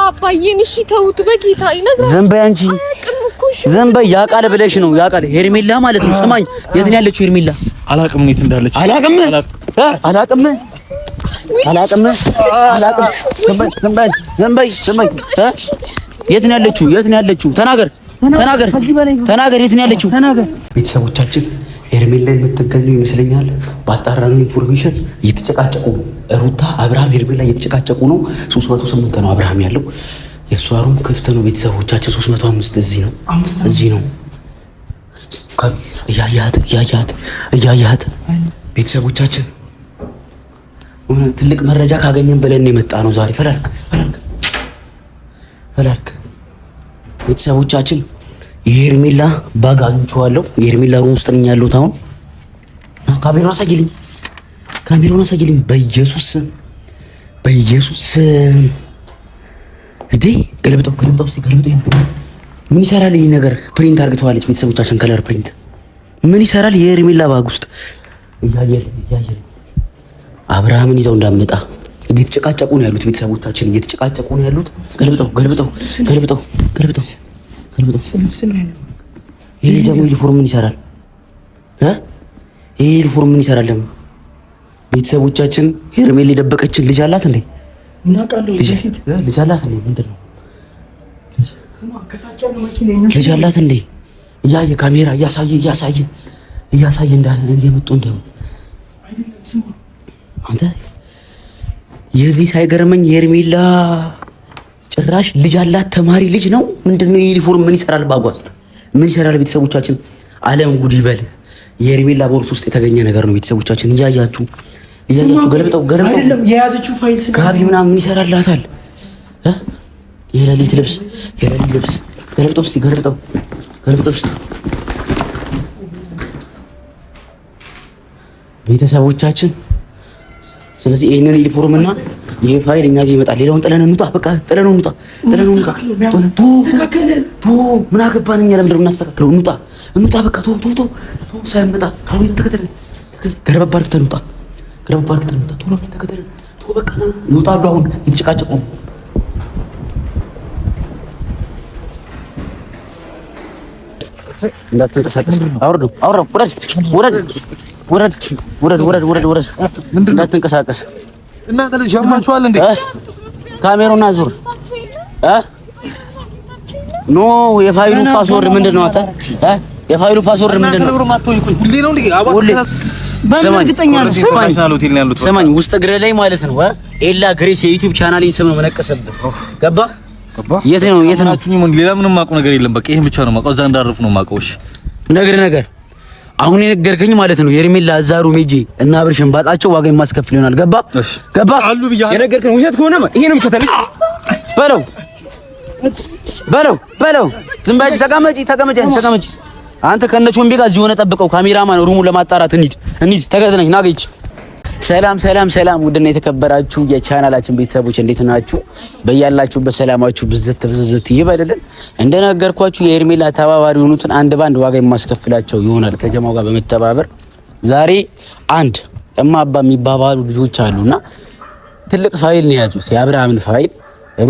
አባዬን እሺ ተውት በጌታ ይነግራ ዝም በይ አንቺ ዝም በይ ያቃለ ብለሽ ነው ያቃለ ሄርሜላ ማለት ነው ስማኝ የት ነው ያለችው ሄርሜላ አላቅም የት እንዳለች አላቅም ዝም በይ የት ነው ያለችው ተናገር የት ነው ያለችው ቤተሰቦቻችን ሄርሜላ የምትገኘው ይመስለኛል ባጣራነው ኢንፎርሜሽን እየተጨቃጨቁ ሩታ አብርሃም ሄርሜላ እየተጨቃጨቁ ነው 308 ነው አብርሃም ያለው የሷ ሩም ክፍት ነው ቤተሰቦቻችን 305 እዚህ ነው እያያት ቤተሰቦቻችን ትልቅ መረጃ ካገኘን ብለን የመጣ ነው ዛሬ ፈላልክ ቤተሰቦቻችን የሄርሜላ ባግ አግኝቼዋለሁ የሄርሜላ ሩም ውስጥ ነኝ ያለሁት አሁን ካሜራውን አሳይልኝ በኢየሱስ እንዴ ገልብጠው ምን ይሰራል ይሄ ነገር ፕሪንት አርግተዋለች ቤተሰቦቻችን ከለር ፕሪንት ምን ይሰራል የሄርሜላ ባግ ውስጥ እያየን አብርሃምን ይዘው እንዳመጣ እየተጨቃጨቁ ነው ያሉት ቤተሰቦቻችን ገልብጠው ይሄ ደግሞ ዩኒፎርም ምን ይሰራል ይሄ ዩኒፎርም ምን ይሰራል ደግሞ ቤተሰቦቻችን ሄርሜላ የደበቀችን ልጅ አላት እንዴ ልጅ አላት እንዴ ምንድን ነው ልጅ አላት እንዴ እያየ ካሜራ እያሳየ እንዳለ እየመጡ እንደው አንተ የዚህ ሳይገርመኝ ሄርሜላ ጭራሽ ልጅ አላት ተማሪ ልጅ ነው ምንድነው ዩኒፎርም ምን ይሰራል ባጓስት ምን ይሰራል ቤተሰቦቻችን ዓለም ጉድ ይበል የሄርሜላ ቦርስ ውስጥ የተገኘ ነገር ነው ቤተሰቦቻችን እያያችሁ ገልብጠው አይደለም የያዘችው ፋይል ጋቢ ምናምን ምን ይሰራላታል የሌሊት ልብስ ገልብጠው ቤተሰቦቻችን ስለዚህ ይሄንን ዩኒፎርምና ይሄ ፋይል እኛ ጋር ይመጣል ሌላውን ጥለን እንውጣ በቃ ጥለን እንውጣ ምን አገባን እኛ ለምንድነው እናስተካክለው እንውጣ በቃ ሳይመጣ ካሁን ተከተለን ገረበብ አድርገን እንውጣ ቶሎ ተከተለን በቃ እንውጣሉ አሁን እየተጨቃጨቁ እንዳትንቀሳቀስ አውርዱ ውረድ እንዳትንቀሳቀስ እናንተ ልጅ ጀማችኋል እንዴ ካሜራውን አዙር ኖ የፋይሉ ፓስወርድ ምንድነው አንተ የፋይሉ ፓስወርድ ምንድነው ሁሌ ነው እንዴ ሰማኝ ውስጥ እግረ ላይ ማለት ነው ኤላ ግሬስ የዩቲዩብ ቻናሌን ስም ነው መነቀሰብህ ገባ የት ነው ሌላ ምንም ማውቀው ነገር የለም በቃ ይሄን ብቻ ነው ማውቀው እዛ እንዳረፉ ነው ማውቀው እሺ ነገር አሁን የነገርከኝ ማለት ነው ሄርሜላ እዛ ሩም ሄጄ እና አብርሽን ባጣቸው ዋጋ የማስከፍል ይሆናል ገባ አሉ ብያ የነገርከኝ ውሸት ከሆነ ይሄንም ከተልሽ በለው ዝም በይ ተቀመጪ አንተ ከነቾምቤ ጋር እዚህ ሆነ ጠብቀው ካሜራማን ሩሙን ለማጣራት እንሂድ ተከተለኝ ናገኝ ሰላም ውድና የተከበራችሁ የቻናላችን ቤተሰቦች እንዴት ናችሁ በእያላችሁበት ሰላማችሁ ብዝት ይበልልን እንደነገርኳችሁ የሄርሜላ ተባባሪ የሆኑትን አንድ ባንድ ዋጋ የማስከፍላቸው ይሆናል ከጀማው ጋር በመተባበር ዛሬ አንድ እማባ የሚባባሉ ልጆች አሉና ትልቅ ፋይል ነው ያዙት የአብርሃምን ፋይል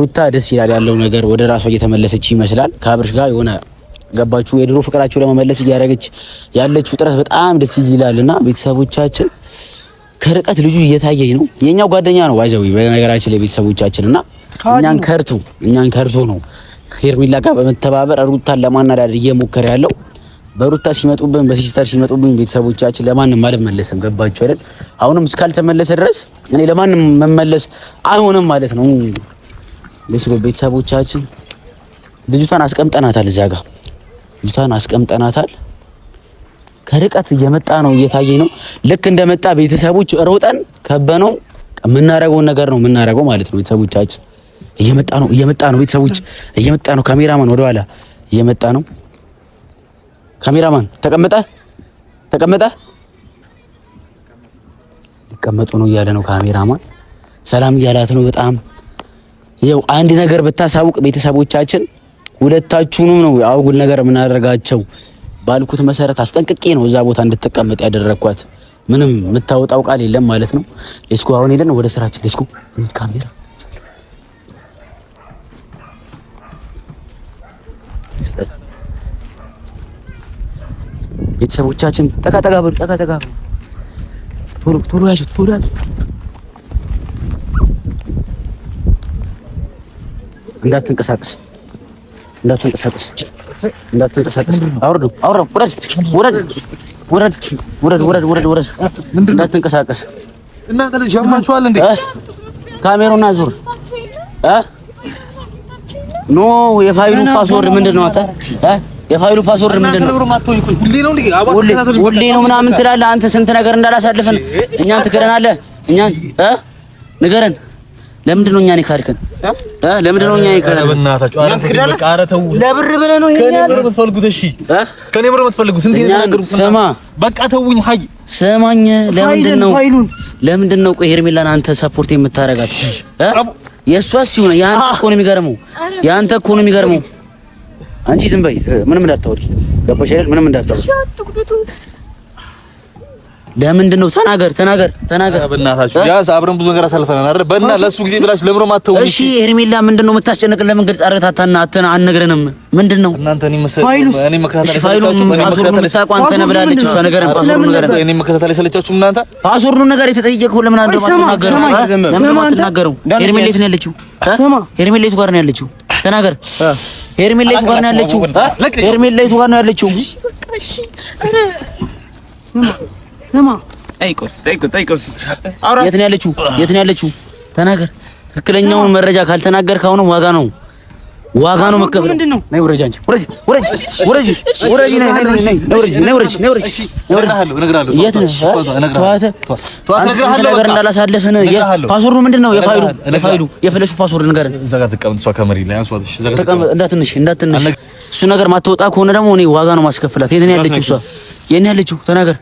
ሩታ ደስ ይላል ያለው ነገር ወደ ራሷ እየተመለሰች ይመስላል ከአብርሽ ጋር የሆነ ገባችሁ የድሮ ፍቅራቸው ለመመለስ እያደረገች ያለችው ጥረት በጣም ደስ ይላልና ቤተሰቦቻችን ከርቀት ልጁ እየታየኝ ነው የኛው ጓደኛ ነው ዋይዘው በነገራችን ላይ ቤተሰቦቻችንና እኛን ከርቶ ነው ሄርሜላ ጋር በመተባበር ሩታን ለማናዳድ እየሞከረ ያለው በሩታ ሲመጡብን በሲስተር ሲመጡብን ቤተሰቦቻችን ለማንም አልመለስም ገባችሁ አይደል አሁንም እስካልተመለሰ ድረስ እኔ ለማንም መመለስ አይሆንም ማለት ነው ለስጎ ቤተሰቦቻችን ልጅቷን አስቀምጠናታል እዛ ጋር ከርቀት እየመጣ ነው እየታየኝ ነው ልክ እንደመጣ ቤተሰቦች ሮጠን ከበነው የምናረገው ነገር ነው የምናረገው ማለት ነው ቤተሰቦቻችን እየመጣ ነው ቤተሰቦች እየመጣ ነው ካሜራማን ወደ ኋላ እየመጣ ነው ካሜራማን ተቀመጠ ሊቀመጡ ነው እያለ ነው ካሜራማን ሰላም እያላት ነው በጣም ይኸው አንድ ነገር ብታሳውቅ ቤተሰቦቻችን ሁለታችሁንም ነው አውጉል ነገር የምናደርጋቸው ባልኩት መሰረት አስጠንቅቄ ነው እዛ ቦታ እንድትቀመጥ ያደረኳት ምንም የምታወጣው ቃል የለም ማለት ነው ሌስኮ አሁን ሄደን ወደ ስራችን ሌስኮ ካሜራ ቤተሰቦቻችን ጠጋ በሉ ቶሎ ያዙት እንዳትንቀሳቀስ አውርዱ ውረድ እንዳትንቀሳቀስ እናንተ ልጅ ያማችኋል እንዴ ካሜራውን አዙር ኖ የፋይሉ ፓስወርድ ምንድነው አንተ የፋይሉ ፓስወርድ ምንድነው ሁሌ ነው ምናምን ትላለህ አንተ ስንት ነገር እንዳላሳልፈን እኛን ትከረናለህ እኛን ንገረን ለምንድን ነው እኛን ይካድከን ለምንድን ነው እኛን ይካድከን በእናታችሁ ኧረ ተው ለብር ብለህ ነው ከኔ ብር የምትፈልጉት እሺ ከኔ ብር የምትፈልጉት ስንት የተናገርኩት ስማ በቃ ተውኝ ሀይ ስማኝ ለምንድን ነው ቆይ ሄርሜላን አንተ ሰፖርት የምታረጋት የሷስ ሲሆን ያንተ እኮ ነው የሚገርመው አንቺ ዝም በይ ምንም እንዳታወሪ ገባሽ አይደል ምንም እንዳታወሪ ለምንድን ነው ተናገር በእናታችሁ ያስ አብረን ብዙ ነገር አሳልፈናል አይደል በእናትህ ለሱ ጊዜ ብላችሁ ለምሮ ማተው እሺ ሄርሜላ ምንድን ነው የምታስጨንቅን ለምን ግልጽ አረታታና አትነግረንም ምንድን ነው እናንተ እኔ መከታተል ብላለች እሷ ነገርን ሰለቻችሁ እናንተ ፓስወርዱን ነገር የተጠየቀው ለምን አንተ ማትናገረው ሄርሜላ የት ጋር ነው ያለችው ተናገር ሄርሜላ የት ጋር ነው ያለችው ስማ የት ነው ያለችው ተናገር ትክክለኛውን መረጃ ካልተናገር ካሁን ዋጋ ነው መከፈል ነይ ወረጅ አንቺ ወረጅ ነግራለሁ የት ነው ነገር እንዳላሳለፈን ፓስወርዱ ምንድነው የፋይሉ የፍለሹ ፓስወርድ ነገር እዛ ጋር ተቀመጥ እሷ ካሜራ ላይ አንሷት እሺ ተቀመጥ እንዳትነሽ እሱ ነገር ማትወጣ ከሆነ ደግሞ እኔ ዋጋ ነው ማስከፍላት የት ነው ያለችው እሷ የት ነው ያለችው ተናገር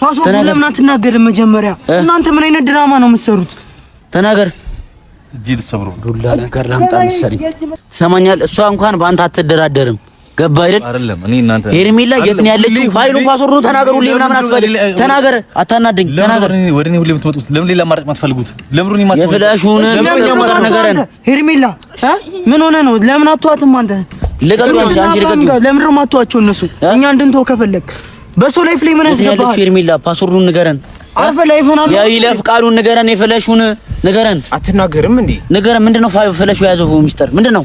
ፓስወርዱ ለምን አትናገርም መጀመሪያ እናንተ ምን አይነት ድራማ ነው የምትሰሩት ተናገር ጂል ሰብሮ ዱላ ነገር ላምጣ መሰለኝ ትሰማኛለህ እሷ እንኳን በአንተ አትደራደርም ገባ አይደል እኔ እናንተ ሄርሜላ የት ነው ያለችው ፋይሉን ፓስወርዱን ተናገሩልኝ ምናምን አትፈልግ ተናገር አታናደኝ ተናገር ወደኔ ሁሌ የምትመጡት ለምን ሌላ አማራጭ ማትፈልጉት ለምን ነው የፍላሹን ነገረን ሄርሜላ ምን ሆነ ነው ለምን አትዋትም አንተ ለቀቁ አንቺ ለምን ነው ማትዋቸው እነሱ እኛ እንድንተው ከፈለክ በሰው ላይፍ ላይ ምን ያስገባል ሄርሜላ ፓስወርዱን ንገረን አርፈ ላይ ፈናል ይለፍ ቃሉን ንገረን የፍላሹን ንገረን አትናገርም እንዴ ንገረን ምንድነው ፍላሹ ያዘው ሚስጥር ምንድነው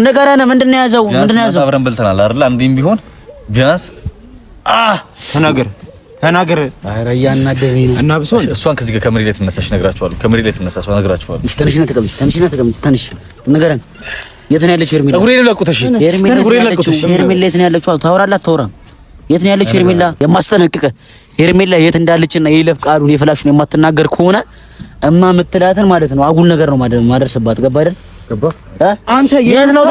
ንገረን ምንድነው ያዘው አብረን በልተናል አይደል አንዴም ቢሆን ቢያንስ ተናገር ኧረ ያናደረኝ ነው እና ብሶ እሷን ከዚህ ጋር ከመሬት ላይ ትነሳሽ ነግራችኋለሁ ከመሬት ላይ ትነሳሽ ነግራችኋለሁ ተነሽና ተቀመጭ ንገረን የት ነው ያለችው ሄርሜላ ጸጉሬን ለቁተሽ ሄርሜላ የት ነው ያለችው ታወራላት አታወራም የት ነው ያለችው ሄርሜላ የማስጠነቅቀ ሄርሜላ የት እንዳለችና የይለፍ ቃሉን የፍላሹን የማትናገር ከሆነ የምትላትን ማለት ነው አጉል ነገር ነው ማደርስባት ገባ አይደል ገባ አንተ የት ነው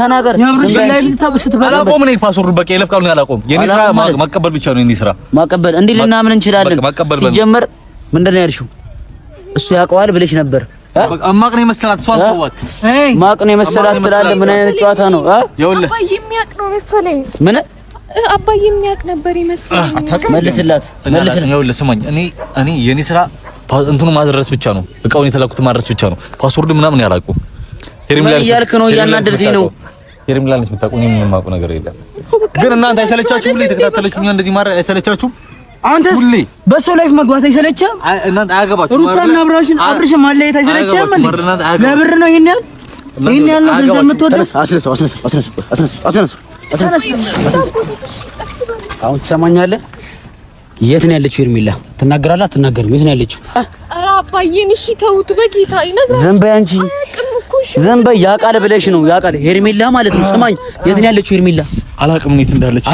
ተናገር ያብርሽ ላይ ስትበላ አላቆም ነው ፓስወርድ በቃ የይለፍ ቃሉን ያላቆም የኔ ስራ ማቀበል ብቻ ነው የኔ ስራ ማቀበል እንዴ ልናምን እንችላለን ሲጀመር ምንድነው ያልሽው እሱ ያውቀዋል ብለሽ ነበር አማቅ ነው መሰላት እሷ ተዋት ማቅ ነው መሰላት ትላለህ ምን አይነት ጨዋታ ነው ይኸውልህ አባዬ የሚያውቅ ነው መሰለኝ ምን አባዬ የሚያውቅ ነበር ይመስለኝ መልስላት ይኸውልህ ስማኝ እኔ የኔ ስራ እንትኑ ማድረስ ብቻ ነው እቃውን የተላኩት ማድረስ ብቻ ነው ፓስወርድ ምናምን ያላቁ ሄርሜላ እያልክ ነው እያናደድከኝ ነው ሄርሜላ ነች የምታውቀው እኔ ምንም የማውቀው ነገር የለም ግን እናንተ አይሰለቻችሁም ሁሌ ተከታተለችሁኝ እንደዚህ ማድረግ አይሰለቻችሁም አንተስ በሰው ላይፍ መግባት አይሰለችም እናንተ አያገባችሁ ሩታና አብርሽ ማለየት አይሰለችም ለብር ነው ይሄን ያህል ነው ገንዘብ የምትወደው አስነስ አሁን ትሰማኛለህ የት ነው ያለችው ሄርሜላ ትናገራለህ አትናገርም የት ነው ያለችው ኧረ አባዬን እሺ ተውት በጌታ ይነግራ ዝም በይ አንቺ ዝም በይ ያውቃል ብለሽ ነው ያውቃል ሄርሜላ ማለት ነው ስማኝ የት ነው ያለችው ሄርሜላ አላቅም የት እንዳለች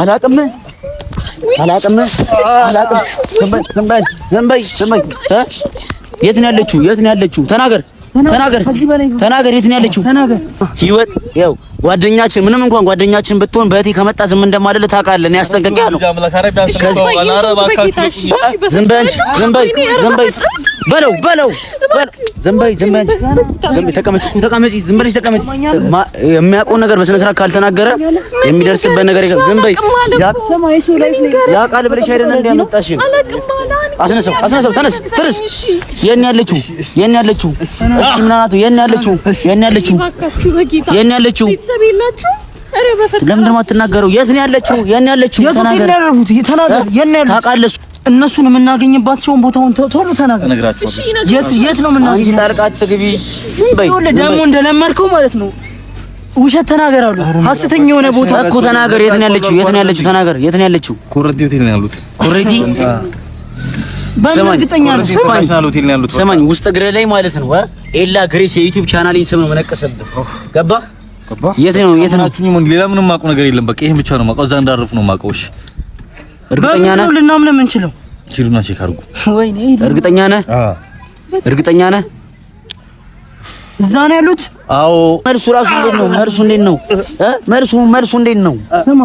አላቅም ዝም በይ የት ነው ያለችው ተናገር የት ነው ያለችው ህይወት ያው ጓደኛችን ምንም እንኳን ጓደኛችን ብትሆን በእቴ ከመጣ ዝም እንደማልል ታውቃለህ እኔ አስጠንቅቄያለሁ ዝም በይ በለው ዝም በይ ተቀመጪ ዝም በለሽ ተቀመጪ የሚያውቀው ነገር በስነ ስርዓት ካልተናገረ የሚደርስበት ነገር ዝም በይ ያውቃል ብለሽ አይደል እንደ ያመጣሽ አስነሳው ተነስ የት ነው ያለችው እሺ ምን አናቱ የት ነው ያለችው ቤተሰብ የላችሁ ለምንድን ነው የማትናገረው? የት ነው ያለችው? ተናገር። ታውቃለህ እነሱን የምናገኝባቸውን ቦታውን ቶሎ ተናገር። የት ነው የምናገኘው? ጣልቃ አትግቢ። ደግሞ እንደለመድከው ማለት ነው ውሸት ተናገራሉ። ሐሰተኛ የሆነ ቦታ እኮ ተናገር። የት ነው ያለችው? ተናገር። የት ነው ያለችው? ኮረንቲ ሆቴል ነው ያሉት። ኮረንቲ በእርግጠኛ ነው። ሰማኝ ውስጥ እግሬ ላይ ማለት ነው ኤላ ግሬስ የዩቲዩብ ቻናሌን ስም ነው መነቀሰብህ። ገባ? የት ነው? ሌላ ምንም ማውቀው ነገር የለም። በቃ ይሄን ብቻ ነው ማውቀው። እዛ እንዳረፉ ነው ማውቀው። እሺ እርግጠኛ ነህ? ልናምን የምንችለው ሂዱና ቼክ አድርጉ። ወይኔ እርግጠኛ ነህ? እዛ ነው ያሉት? አዎ። መልሱ ራሱ እንዴት ነው? መልሱ እንዴት ነው? ስማ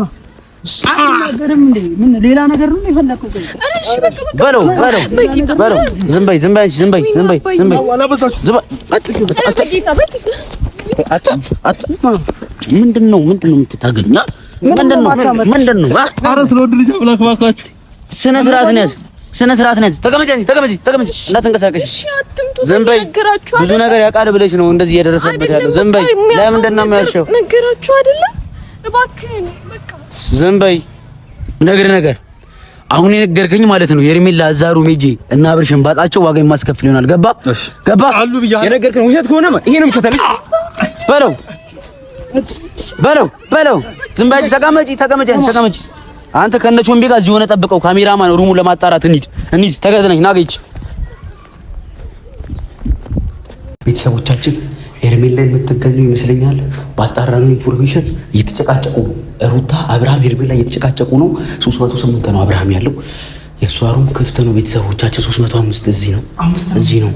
አትናገርም እንዴ? ምን ሌላ ነገር ነው የፈለከው? እሺ በለው። ዝም በይ። ምንድን ነው የምትታገኛ? ምንድን ነው? ኧረ ስለወድ ልጅ አምላክ ባካችሁ ስነ ስርዓት ነህ። ተቀመጪ። እንዳትንቀሳቀሽ። ዝም በይ። ብዙ ነገር ያውቃል ብለሽ ነው እንደዚህ እየደረሰበት ያለው። ዝም በይ። ለምንድን ነው የሚያሸው? ነገራችሁ አይደለ? እባክህን በቃ ዝም በይ። ነገር አሁን የነገርከኝ ማለት ነው ሄርሜላ አዛሩ ሜጄ እና አብርሽን ባጣቸው ዋጋ የማስከፍል ይሆናል። ገባ አሉ ብያለሁ። የነገርከኝ ውሸት ከሆነ ይሄንም ከተልሽ በለው። ዝም በይ። ተቀመጪ። አንተ ከነቾምቤ ጋር እዚህ ሆነ ጠብቀው። ካሜራማን ሩሙ ለማጣራት እንሂድ። ተከተለኝ። ናገች ቤተሰቦቻችን ሄርሜላ የምትገኙ ይመስለኛል። ባጣራነው ኢንፎርሜሽን እየተጨቃጨቁ ሩታ አብርሃም ሄርሜላ እየተጨቃጨቁ ነው። 308 ነው አብርሃም ያለው። የእሷ ሩም ክፍት ነው። ቤተሰቦቻችን 305 እዚህ ነው።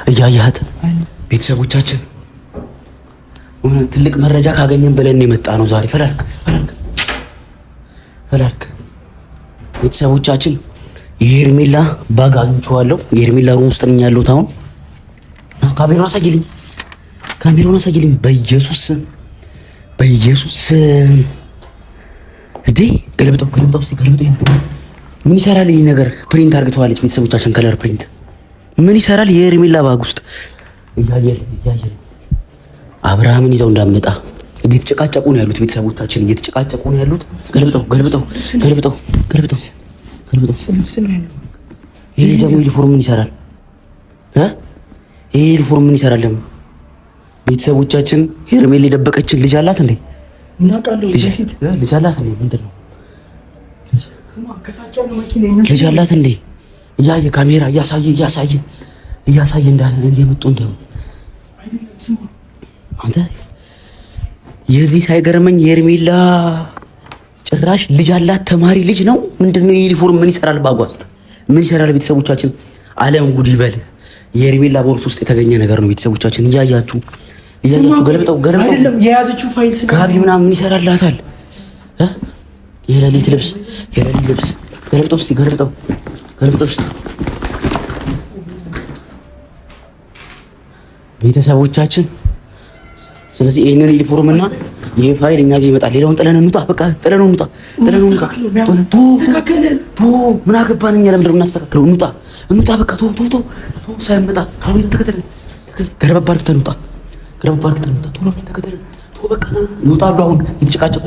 እያያት ቤተሰቦቻችን ትልቅ መረጃ ካገኘን ብለን የመጣ ነው ዛሬ። ፈላልክ ቤተሰቦቻችን የሄርሜላ ባግ አግኝቼዋለሁ። የሄርሜላ ሩም ውስጥ ነኝ ያለሁት አሁን። ካሜራውን አሳይልኝ በኢየሱስ እንዴ! ገለብጠው ምን ይሰራል ይሄ ነገር? ፕሪንት አርግተዋለች ቤተሰቦቻችን፣ ከለር ፕሪንት ምን ይሰራል የሄርሜላ ባግ ውስጥ? እያየል አብርሃምን ይዘው እንዳመጣ እየተጨቃጨቁ ነው ያሉት ቤተሰቦቻችን፣ ገለብጠው ይሄ ደግሞ ዩኒፎርም ምን ይሰራል? ይሄ ዩኒፎርም ምን ይሰራል? ደግሞ ቤተሰቦቻችን ሄርሜላ የደበቀችን ልጅ አላት እንዴ? ልጅ አላት እንዴ? ምንድን ነው ልጅ አላት እንዴ? እያየ ካሜራ እያሳየ እንዳለ እየመጡ እንደው አንተ የዚህ ሳይገርመኝ ሄርሜላ ጭራሽ ልጅ አላት። ተማሪ ልጅ ነው። ምንድነው ዩኒፎርም ምን ይሰራል? ባጓስት ምን ይሰራል? ቤተሰቦቻችን ዓለም ጉድ ይበል። የሄርሜላ ቦርስ ውስጥ የተገኘ ነገር ነው። ቤተሰቦቻችን እያያችሁ ገለብጠው አይደለም የያዘችው ፋይል ጋቢ ምናምን ምን ይሰራላታል? የሌሊት ልብስ ገለብጠው እስቲ ቤተሰቦቻችን። ስለዚህ ይሄንን ዩኒፎርም እና ይሄ ፋይል እኛ ጋር ይመጣል። ሌላውን ጥለን እንውጣ። በቃ ጥለን እንውጣ። ምን አገባን እኛ? ለምንድን ነው የምናስተካክለው? እንውጣ በቃ ሳይመጣ ካሜራ ተከተለን ገረበብ አድርገን እንውጣ። ቶሎ ተከተለን በቃ እንውጣ። አሁን የተጨቃጨቁ